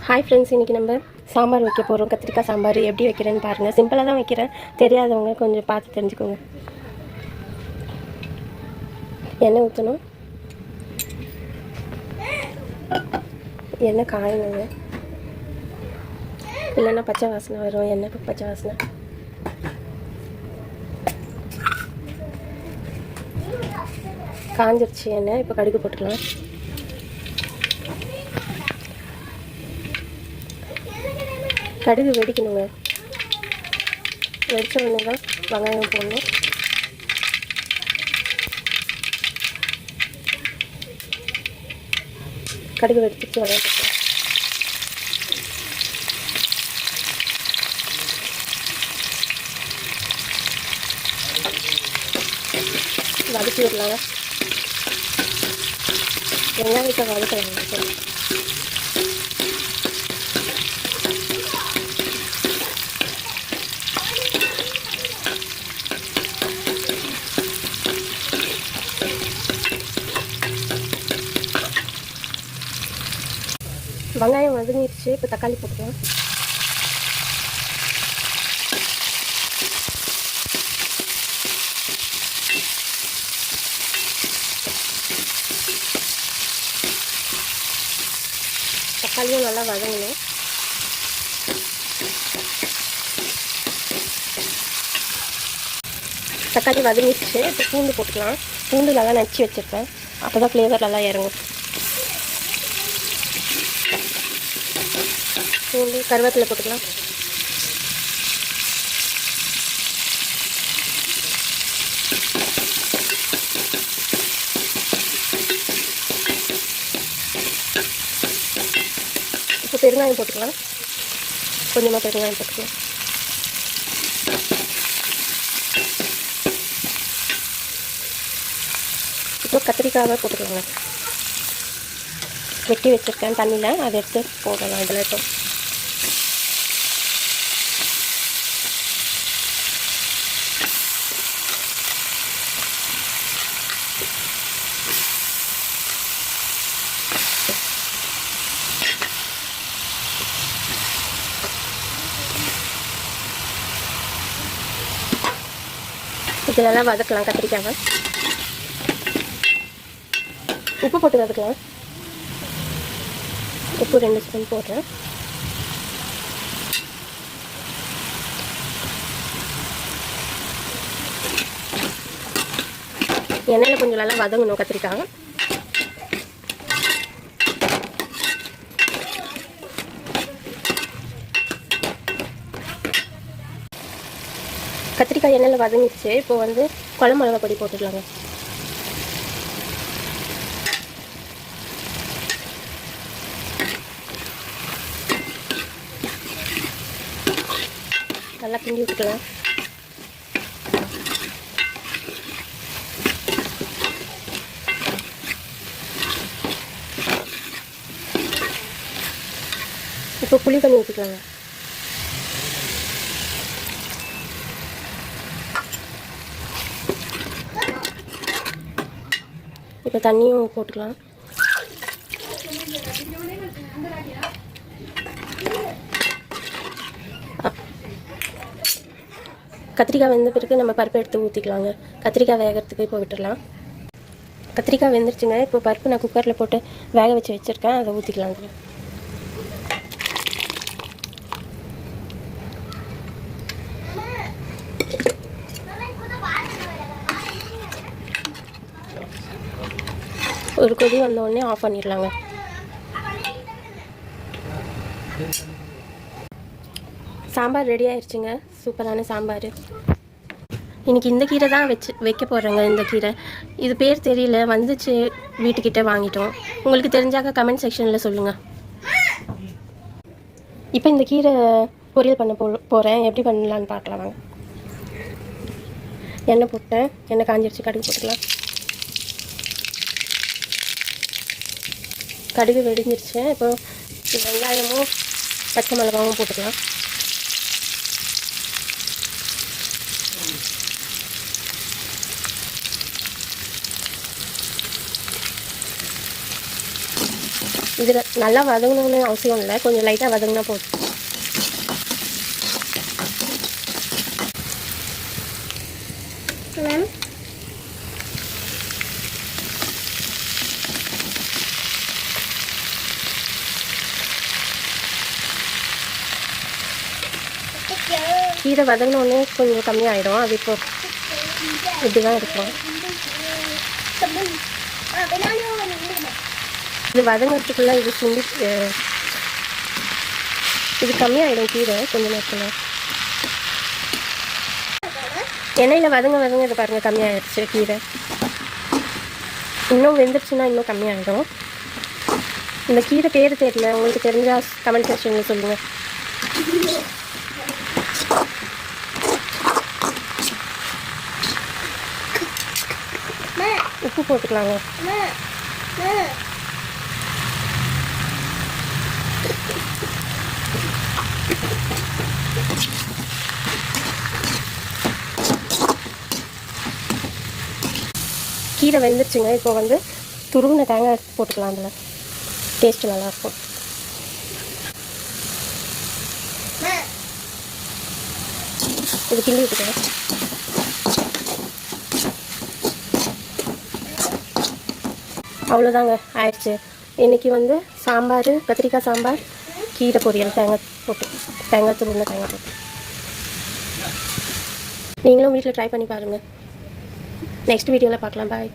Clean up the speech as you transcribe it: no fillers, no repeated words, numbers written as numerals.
Hi friends, இன்றைக்கி நம்ம சாம்பார் வைக்க போகிறோம். கத்திரிக்காய் சாம்பார் எப்படி வைக்கிறேன்னு பாருங்கள். சிம்பிளாக தான் வைக்கிறேன், தெரியாதவங்க கொஞ்சம் பார்த்து தெரிஞ்சுக்கோங்க. எண்ணெய் ஊற்றணும், எண்ணெய் காயணுங்க, இல்லைன்னா பச்சை வாசனை வரும். எண்ணெய் பச்சை வாசனை. காஞ்சிருச்சு எண்ணெய். இப்போ கடுகு போட்டுக்கலாம். கடுகு வெடிக்கணுங்க. வெடித்த உடனே தான் வெங்காயம் போடணும். கடுகு வெடிச்சிட்டு வெங்காயம் போட்டோம். வதக்கி விடலாங்க. வெங்காயத்தை வதக்கலாம். வெங்காயம் வதங்கிடுச்சு. இப்போ தக்காளி போட்டுக்கலாம். தக்காளியும் நல்லா வதங்கணும். தக்காளி வதங்கிடுச்சு. இப்போ பூண்டு போட்டுக்கலாம். பூண்டு நல்லா நச்சு வச்சுருக்கேன், அப்போ தான் ஃப்ளேவர் நல்லா இறங்கும். பூண்டு கருவேப்பிலை போட்டுக்கலாம். இப்போ பெருங்காயம் போட்டுக்கலாம். கொஞ்சமாக பெருங்காயம் போட்டுக்கலாம். இப்போ கத்திரிக்காவை போட்டுக்கலாங்க. வெட்டி வச்சுருக்கேன் தண்ணியில், அதை எடுத்து போடலாம் இதில். இப்போ இதெல்லாம் வதக்கலாம். கத்திரிக்காவை உப்பு போட்டு வதக்கலாம். உப்பு 2 ஸ்பூன் போடுறேன். எண்ணெயில் கொஞ்சம் நல்லா வதங்கணும் கத்திரிக்காய். கத்திரிக்காய் எண்ணெயில் வதங்கிடுச்சு. இப்போ வந்து குழம்பு மிளகா பொடி போட்டுக்கலாங்க. நல்லா கிண்டி விட்டுக்கலாம். இப்போ புளி தண்ணி ஊற்றிக்கலாங்க. இப்போ தண்ணியும் போட்டுக்கலாம். கத்திரிக்காய் வெந்த பிறகு நம்ம பருப்பு எடுத்து ஊற்றிக்கலாங்க. கத்திரிக்காய் வேகிறதுக்கு இப்போ விட்டுடலாம். கத்திரிக்காய் வெந்துருச்சுங்க. இப்போ பருப்பு நான் குக்கரில் போட்டு வேக வச்சு வச்சுருக்கேன், அதை ஊற்றிக்கலாங்க. ஒரு கொதி வந்தோடனே ஆஃப் பண்ணிடலாங்க. சாம்பார் ரெடி ஆயிடுச்சுங்க. சூப்பரான சாம்பார். இன்றைக்கி இந்த கீரை தான் வைக்க போகிறேங்க. இந்த கீரை இது பேர் தெரியல, வந்துச்சு வீட்டுக்கிட்ட வாங்கிட்டோம். உங்களுக்கு தெரிஞ்சாக்க கமெண்ட் செக்ஷனில் சொல்லுங்கள். இப்போ இந்த கீரை பொரியல் பண்ண போகிறேன். எப்படி பண்ணலான்னு பார்க்கலாம் வாங்க. எண்ணெய் போட்டேன். எண்ணெய் காஞ்சிருச்சு. கடுகு போட்டுக்கலாம். கடுகு வெடிஞ்சிருச்சு. இப்போ வெங்காயமும் பச்சை மிளகாவும் போட்டுக்கலாம். இதில் நல்லா வதங்கணும்னு அவசியம் இல்லை, கொஞ்சம் லைட்டாக வதங்கினா போதும். கீரை வதங்கினோடனே கொஞ்சம் கம்மியாகிடும். அது இப்போ இப்படி தான் இருக்கும். இது வதங்கிறதுக்குள்ளே இது சுண்டி இது கம்மியாகிடும் கீரை கொஞ்சம் நேரத்தில். எண்ணெயில் வதங்க இதை பாருங்கள் கம்மியாகிடுச்சு கீரை. இன்னும் வெந்துருச்சுன்னா இன்னும் கம்மியாகிடும். இந்த கீரை பேர் தெரியல, உங்களுக்கு தெரிஞ்சால் கமெண்ட் செக்ஷனில் சொல்லுங்கள். உப்பு போட்டுக்கலாங்க. கீரை வெந்துருச்சுங்க. இப்போ வந்து துருவின தேங்காய் எடுத்து போட்டுக்கலாம். அதில் டேஸ்ட்டு நல்லாயிருக்கும். இது கிள்ளி விட்டுக்கிறேன். அவ்வளோதாங்க, ஆயிடுச்சு. இன்றைக்கி வந்து சாம்பார், கத்திரிக்காய் சாம்பார், கீரை பொரியல், தேங்காய் துருவின தேங்காய் போட்டு. நீங்களும் வீட்டில் ட்ரை பண்ணி பாருங்கள். நெக்ஸ்ட் வீடியோவில் பார்க்கலாம். பாய்.